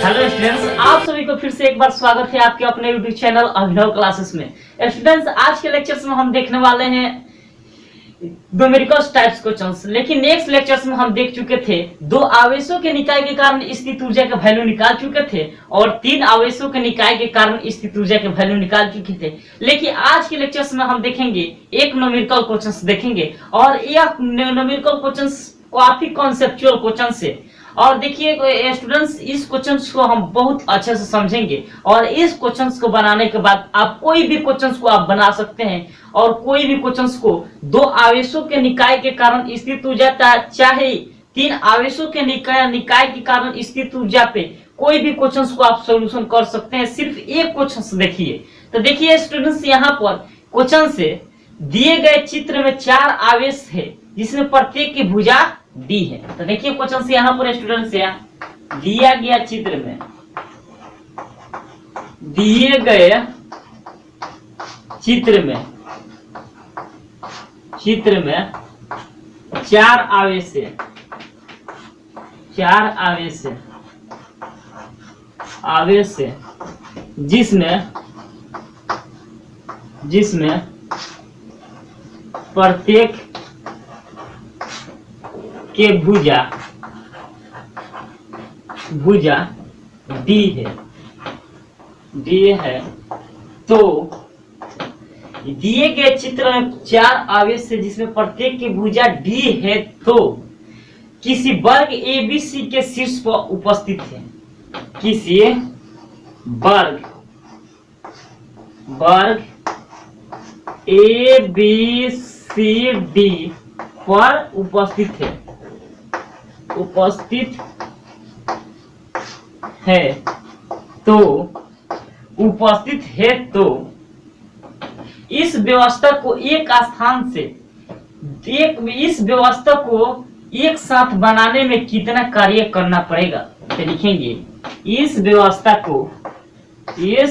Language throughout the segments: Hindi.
हेलो स्टूडेंट्स, आप सभी को फिर से एक बार स्वागत है आपके अपने यूट्यूब चैनल अभिनव क्लासेस में। स्टूडेंट्स, आज के लेक्चर्स में हम देखने वाले हैं न्यूमेरिकल टाइप्स क्वेश्चंस। लेकिन नेक्स्ट लेक्चर्स में हम देख चुके थे दो आवेशों के निकाय के कारण स्थित ऊर्जा का वैल्यू निकाल चुके थे और तीन आवेशों के निकाय के कारण स्थित ऊर्जा के वैल्यू निकाल चुके थे। लेकिन आज के लेक्चर्स में हम देखेंगे एक न्यूमेरिकल क्वेश्चंस देखेंगे और यह न्यूमेरिकल क्वेश्चंस काफी कॉन्सेप्चुअल क्वेश्चंस है। और देखिए स्टूडेंट्स, इस क्वेश्चंस को हम बहुत अच्छे से समझेंगे और इस क्वेश्चंस को बनाने के बाद आप कोई भी क्वेश्चंस को आप बना सकते हैं और कोई भी क्वेश्चंस को दो आवेशों के निकाय के कारण स्थित ऊर्जा चाहे तीन आवेशों के निकाय के कारण स्थित ऊर्जा पे कोई भी क्वेश्चंस को आप सॉल्यूशन कर सकते हैं। सिर्फ एक क्वेश्चन देखिए। तो देखिए स्टूडेंट्स, यहाँ पर क्वेश्चन से दिए गए चित्र में चार आवेश है जिसमें प्रत्येक की भुजा डी है। तो देखिए क्वेश्चन से यहाँ पर स्टूडेंट से दिया गया चित्र में दिए गए चित्र में चार आवेश है जिसमें प्रत्येक के भुजा डी है। तो दिए गए चित्र में चार आवेश है जिसमें प्रत्येक की भुजा डी है, तो किसी वर्ग एबीसी के शीर्ष पर उपस्थित है। किसी वर्ग ए बी सी डी पर उपस्थित है तो इस व्यवस्था को एक स्थान से इस व्यवस्था को एक साथ बनाने में कितना कार्य करना पड़ेगा। तो लिखेंगे इस व्यवस्था को एक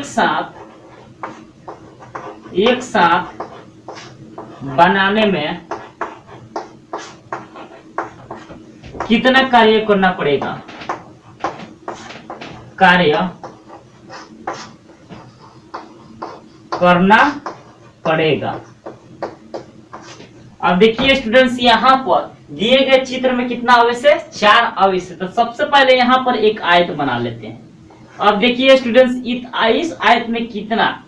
साथ बनाने में कितना कार्य करना पड़ेगा। अब देखिए स्टूडेंट्स, यहाँ पर दिए गए चित्र में कितना आवेश है? चार आवेश है। तो सबसे पहले यहाँ पर एक आयत बना लेते हैं। अब देखिए स्टूडेंट्स, इस आयत में कितना,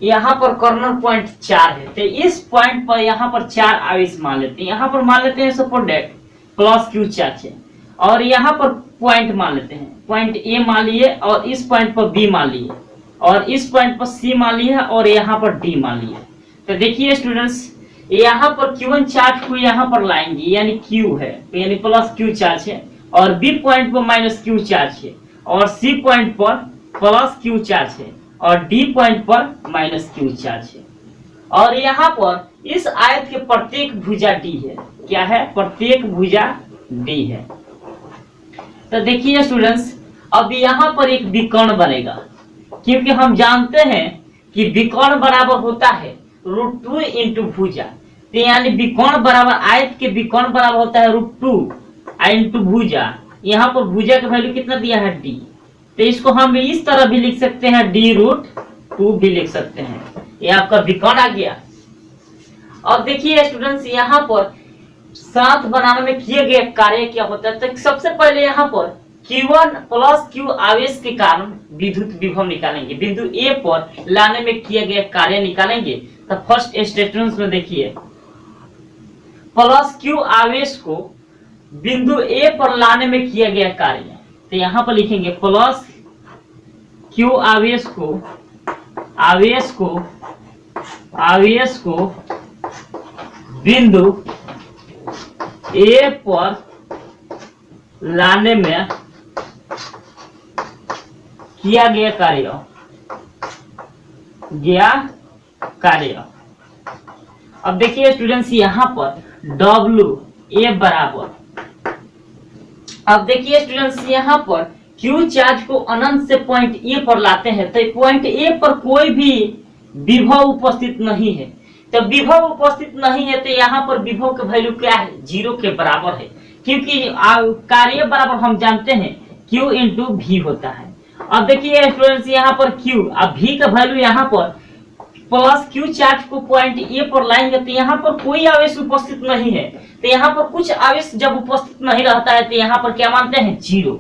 यहाँ पर कॉर्नर पॉइंट 4 है, तो इस पॉइंट पर यहाँ पर चार आवेश मान लेते हैं। यहाँ पर मान लेते हैं suppose that plus Q charge है और यहाँ पर पॉइंट मान लेते हैं, पॉइंट ए मान लिए और इस पॉइंट पर बी मान लिए और इस पॉइंट पर सी मान लिए और यहाँ पर डी मान लिए। तो देखिए स्टूडेंट्स, यहाँ पर Q1 चार्ज को यहाँ पर लाएंगे, यानी Q है तो यानी प्लस क्यू चार्ज है और बी पॉइंट पर माइनस क्यू चार्ज है और सी पॉइंट पर प्लस क्यू चार्ज है और डी पॉइंट पर माइनस क्यू चार्ज है। और यहाँ पर इस आयत के प्रत्येक भुजा डी है। क्या है? प्रत्येक भुजा डी है। तो देखिए स्टूडेंट्स, अब यहाँ पर एक विकर्ण बनेगा, क्योंकि हम जानते हैं कि विकर्ण बराबर होता है √2 इंटू भुजा। तो यानी विकर्ण बराबर, आयत के विकर्ण बराबर होता है √2 इंटू भुजा। यहाँ पर भुजा का वैल्यू कितना दिया है? डी। तो इसको हम इस तरह भी लिख सकते हैं, d√2 भी लिख सकते हैं। ये आपका विकर्ण आ गया। और देखिए स्टूडेंट्स, यहाँ पर साथ बनाने में किए गए कार्य क्या होता है? तो सबसे पहले यहाँ पर Q1 प्लस Q आवेश के कारण विद्युत विभव निकालेंगे, बिंदु A पर लाने में किए गए कार्य निकालेंगे। तो फर्स्ट स्टेटमेंट में देखिए, प्लस Q आवेश को बिंदु A पर लाने में किया गया कार्य। तो यहाँ पर लिखेंगे प्लस Q आवेश को बिंदु A पर लाने में किया गया कार्य। अब देखिए स्टूडेंट्स, यहाँ पर W A बराबर, अब देखिए स्टूडेंट्स, यहाँ पर Q चार्ज को अनंत से पॉइंट ए पर लाते हैं, तो पॉइंट ए पर कोई भी विभव उपस्थित नहीं है, तो विभव उपस्थित नहीं है, तो यहाँ पर विभव के वैल्यू क्या है, 0 के बराबर है, क्योंकि कार्य बराबर हम जानते हैं Q इंटू भी होता है। अब देखिए स्टूडेंट्स यहाँ पर Q, अब V का वैल्यू यहाँ पर प्लस Q चार्ज को पॉइंट ए पर लाएंगे तो यहाँ पर कोई आवेश उपस्थित नहीं है, तो यहाँ पर कुछ आवेश जब उपस्थित नहीं रहता है तो यहाँ पर क्या मानते हैं, 0।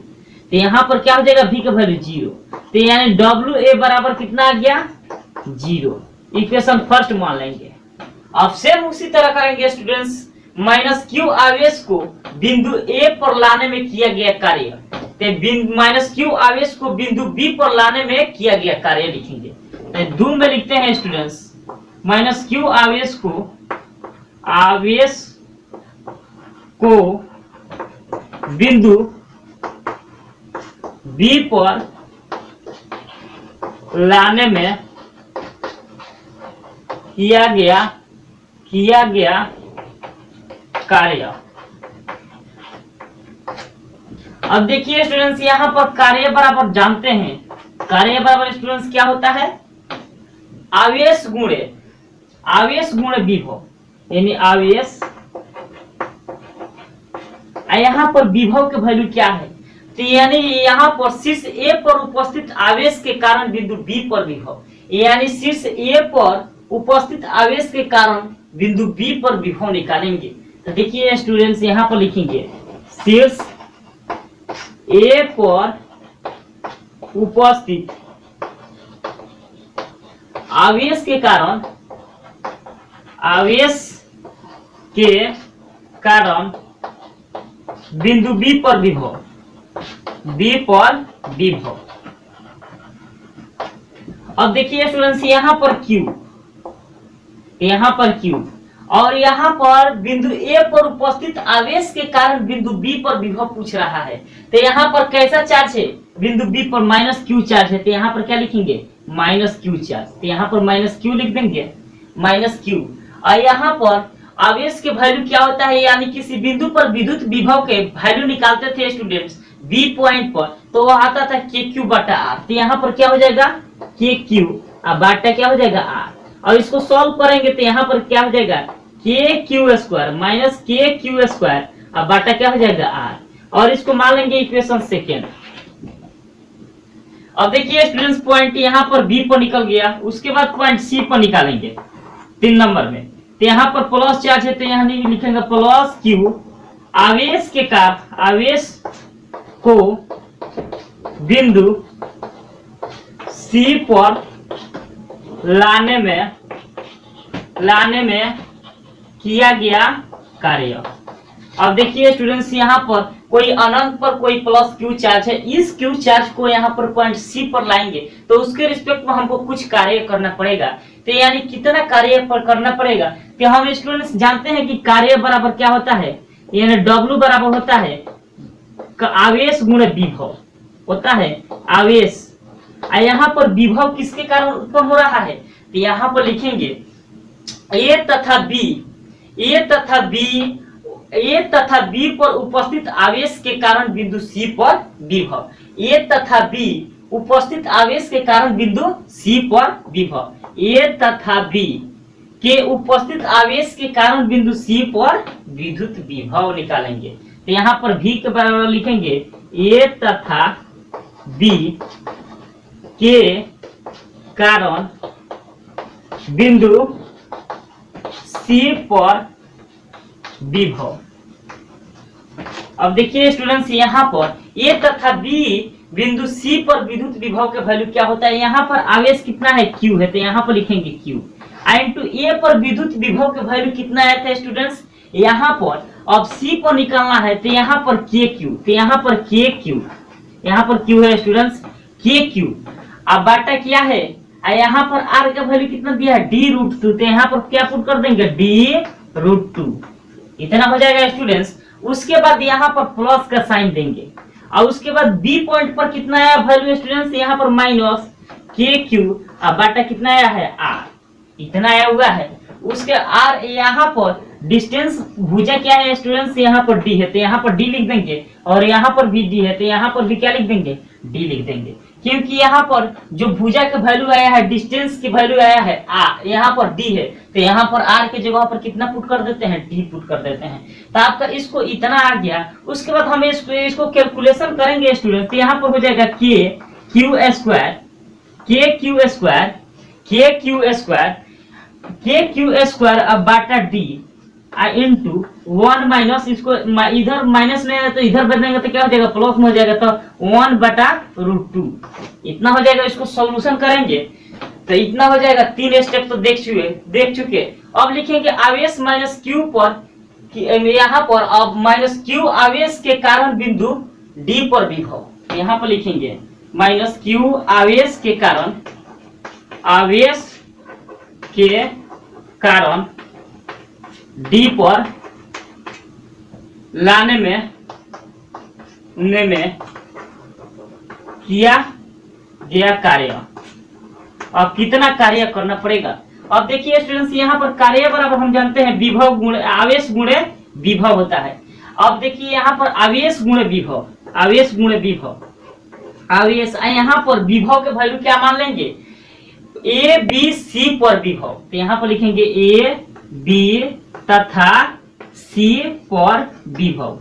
तो यहाँ पर क्या हो जाएगा, V का वैल्यू 0, तो यानी WA बराबर कितना आ गया, 0। इक्वेशन फर्स्ट मान लेंगे। अब सेम उसी तरह करेंगे स्टूडेंट्स, माइनस Q आवेश को बिंदु A पर लाने में किया गया कार्य, तो माइनस Q आवेश को बिंदु B पर लाने में किया गया कार्य लिखेंगे। तो 2 में लिखते हैं स्टूडेंट्स, माइनस Q आवेश को बिंदु B पर लाने में किया गया कार्य। अब देखिए स्टूडेंट्स यहाँ पर कार्य बराबर जानते हैं, कार्य बराबर स्टूडेंट्स क्या होता है, आवेश गुणे विभव, यानी आवेश, यहाँ पर विभव के वैल्यू क्या है, तो यानी यहाँ पर शीर्ष A पर उपस्थित आवेश के कारण बिंदु B पर विभव, यानी शीर्ष A पर उपस्थित आवेश के कारण बिंदु B पर विभव निकालेंगे। तो देखिए स्टूडेंट्स यहाँ पर लिखेंगे, शीर्ष A पर उपस्थित आवेश के कारण बिंदु B पर विभव, अब देखिए स्टूडेंट्स यहाँ पर Q और यहाँ पर बिंदु A पर उपस्थित आवेश के कारण बिंदु B पर विभव पूछ रहा है, तो यहाँ पर कैसा चार्ज है, बिंदु B पर माइनस Q चार्ज है, तो यहाँ पर क्या लिखेंगे, माइनस Q चार्ज, तो यहाँ पर माइनस Q लिख देंगे, माइनस Q। और यहाँ पर आवेश के वैल्यू क्या होता है, यानी किसी बिंदु पर विद्युत विभव के वैल्यू निकालते थे स्टूडेंट्स B पॉइंट पर, तो वो आता था KQ बटा R, तो यहाँ पर क्या हो जाएगा, KQ और बाटा क्या हो जाएगा R, और इसको सॉल्व करेंगे तो यहाँ पर क्या हो जाएगा, KQ square minus KQ square और बाटा क्या हो जाएगा R, और इसको मान लेंगे इक्वेशन सेकेंड। अब देखिए स्टूडेंट्स पॉइंट यहाँ पर B पर निकल गया, उसके बाद पॉइंट C पर निकालेंगे 3 नंबर में, तो यहाँ पर प्लस चार्ज है तो यहाँ नहीं लिखेंगे प्लस Q, आवेश को बिंदु C पर लाने में किया गया कार्य। अब देखिए स्टूडेंट्स यहाँ पर कोई अनंत पर कोई प्लस Q चार्ज है, इस Q चार्ज को यहाँ पर पॉइंट C पर लाएंगे तो उसके रिस्पेक्ट में हमको कुछ कार्य करना पड़ेगा, तो यानी कितना कार्य पर करना पड़ेगा, तो हम स्टूडेंट्स जानते हैं कि कार्य बराबर क्या होता है, यानी W बराबर होता है आवेश गुणे विभव, होता है आवेश, यहाँ पर विभव किसके कारण उत्पन्न हो रहा है, तो यहाँ पर लिखेंगे A तथा B पर उपस्थित आवेश के कारण बिंदु C पर विभव, A तथा B उपस्थित आवेश के कारण बिंदु C पर विभव, A तथा B के उपस्थित आवेश के कारण बिंदु C पर विद्युत विभव निकालेंगे। तो यहाँ पर V के बराबर लिखेंगे A तथा B के कारण बिंदु C पर विभव। अब देखिए स्टूडेंट्स यहाँ पर A तथा B बिंदु C पर विद्युत विभव के वैल्यू क्या होता है, यहाँ पर आवेश कितना है Q है, तो यहाँ पर लिखेंगे Q, इंटू A पर विद्युत विभव के वैल्यू कितना आया था स्टूडेंट्स, यहाँ पर अब C पर निकालना है तो यहाँ पर KQ, तो यहाँ पर KQ, यहाँ पर Q है स्टूडेंट्स KQ, अब बाटा क्या है, यहाँ पर R का वैल्यू कितना दिया है D√2, तो यहाँ पर क्या पुट कर देंगे D√2, इतना हो जाएगा स्टूडेंट्स। उसके बाद यहाँ पर प्लस का साइन देंगे और उसके बाद B पॉइंट पर कितना आया वैल्यू स्टूडेंट्स, यहाँ पर माइनस KQ और बाटा कितना आया है R, इतना आया हुआ है। उसके R यहाँ पर डिस्टेंस भुजा क्या है स्टूडेंट्स, यहाँ पर D है तो यहाँ पर D लिख देंगे, और यहाँ पर भी D है तो यहाँ पर भी क्या लिख देंगे D लिख देंगे। क्योंकि यहाँ पर जो भुजा का वैल्यू आया है, डिस्टेंस की वैल्यू आया है यहाँ पर डी है, तो यहाँ पर आर की जगह पर कितना पुट कर देते हैं, डी पुट कर देते हैं। तो आपका इसको इतना आ गया। उसके बाद हम इसको कैलकुलेशन करेंगे स्टूडेंट, तो यहाँ पर हो जाएगा के क्यू स्क्वायर अब बाटा डी इंटू 1 माइनस, इसको इधर माइनस में है तो इधर बदलेंगे तो क्या हो जाएगा, प्लस में हो जाएगा, तो 1/√2 इतना हो जाएगा। इसको सॉल्यूशन करेंगे तो इतना हो जाएगा। 3 स्टेप तो देख चुके। अब लिखेंगे आवेश माइनस क्यू पर, यहाँ पर अब माइनस क्यू आवेश के कारण बिंदु डी पर विभव, यहाँ पर लिखेंगे माइनस क्यू आवेश के कारण डी पर लाने में किया गया कार्य। अब कितना कार्य करना पड़ेगा। अब देखिए स्टूडेंट्स, यहाँ पर कार्य बराबर हम जानते हैं विभव गुणे आवेश गुणे विभव होता है। अब देखिए यहाँ पर आवेश गुणे विभव, आवेश यहाँ पर विभव के वैल्यू क्या मान लेंगे, ए बी सी पर विभव, तो यहाँ पर लिखेंगे ए बी तथा सी पर विभव,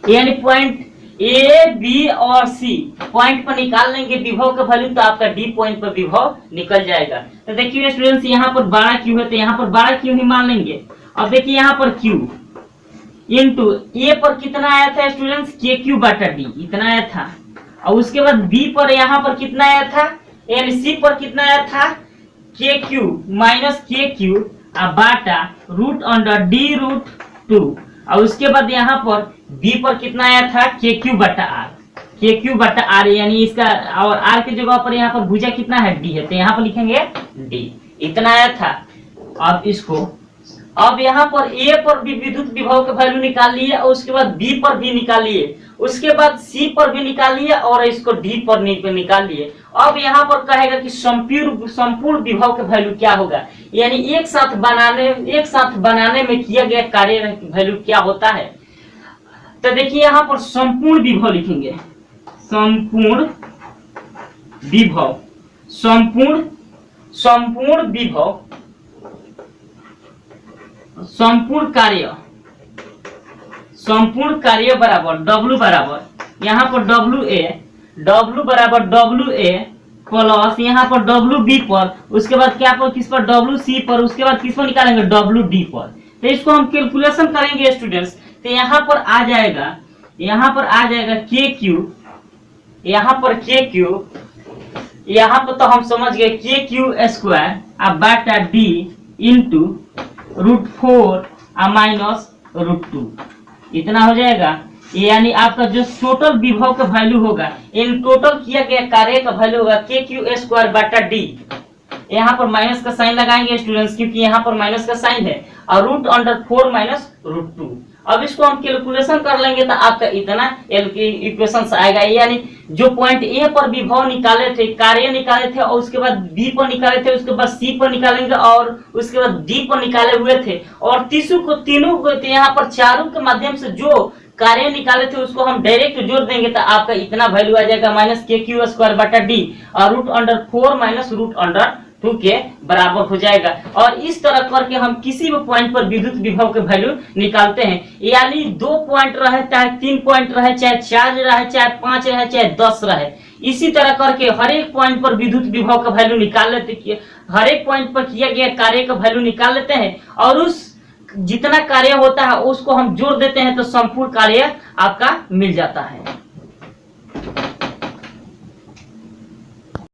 यानी पॉइंट ए बी और सी पॉइंट पर निकाल लेंगे विभव का वैल्यू, तो आपका डी पॉइंट पर विभव निकल जाएगा। तो देखिए स्टूडेंट्स, यहाँ पर 12 क्यू है तो यहाँ पर 12 क्यू ही मान लेंगे। अब देखिए यहाँ पर क्यू इंटू ए पर कितना आया था स्टूडेंट्स, के क्यू बाटा डी इतना आया था। और उसके बाद बी पर यहाँ पर कितना आया था, यानी सी पर कितना आया था, के क्यू माइनस के क्यू बाटा √2। और उसके बाद यहाँ पर बी पर कितना आया था, के क्यू बटा आर, यानी इसका और आर की जगह पर यहाँ पर भुजा कितना है, डी है, तो यहाँ पर लिखेंगे डी इतना आया था। अब इसको अब यहाँ पर ए पर भी विद्युत विभव का वैल्यू निकाल लिए, और उसके बाद बी पर भी निकाल लिए, उसके बाद सी पर भी निकाल लिए, और इसको डी पर निकाल लिए। अब यहाँ पर कहेगा कि संपूर्ण विभव का वैल्यू क्या होगा, यानी एक साथ बनाने में किया गया कार्य वैल्यू क्या होता है। तो देखिए यहाँ पर संपूर्ण विभव लिखेंगे, संपूर्ण विभव संपूर्ण कार्य बराबर W बराबर यहाँ पर W बराबर WA प्लस यहाँ पर WB पर, उसके बाद क्या पर किस पर, WC पर, उसके बाद किस पर निकालेंगे, WD पर। तो इसको हम कैलकुलेशन करेंगे स्टूडेंट्स, तो यहाँ पर आ जाएगा KQ, यहाँ पर तो हम समझ गए KQ स्क्वायर अब बाटा D इंटू √4 माइनस √2 इतना हो जाएगा। यानी आपका जो टोटल विभव का वैल्यू होगा, इन टोटल किया गया कार्य का वैल्यू होगा KQ स्क्वायर बाटा डी। यहाँ पर माइनस का साइन लगाएंगे स्टूडेंट्स, क्योंकि यहाँ पर माइनस का साइन है, और √4 माइनस √2। अब इसको हम कैलकुलेशन कर लेंगे तो आपका इतना इक्वेशन आएगा। यानी जो पॉइंट ए पर विभव निकाले थे, कार्य निकाले थे, और उसके बाद बी पर निकाले थे, उसके बाद सी पर निकालेंगे, और उसके बाद डी पर निकाले हुए थे, और तीनों को यहाँ पर चारों के माध्यम से जो कार्य निकाले थे उसको हम डायरेक्ट जोड़ देंगे, तो आपका इतना वैल्यू आ जाएगा माइनस KQ स्क्वायर बटा डी, और √4 माइनस √2 के बराबर हो जाएगा। और इस तरह करके हम किसी भी पॉइंट पर विद्युत विभव के वैल्यू निकालते हैं। यानी 2 पॉइंट रहे, चाहे 3 पॉइंट रहे, चाहे 4 रहे, चाहे 5 रहे, चाहे 10 रहे, इसी तरह करके हर एक पॉइंट पर विद्युत विभव का वैल्यू निकाल लेते, हर एक पॉइंट पर किया गया कार्य का वैल्यू निकाल लेते हैं, और उस जितना कार्य होता है उसको हम जोड़ देते हैं, तो संपूर्ण कार्य आपका मिल जाता है।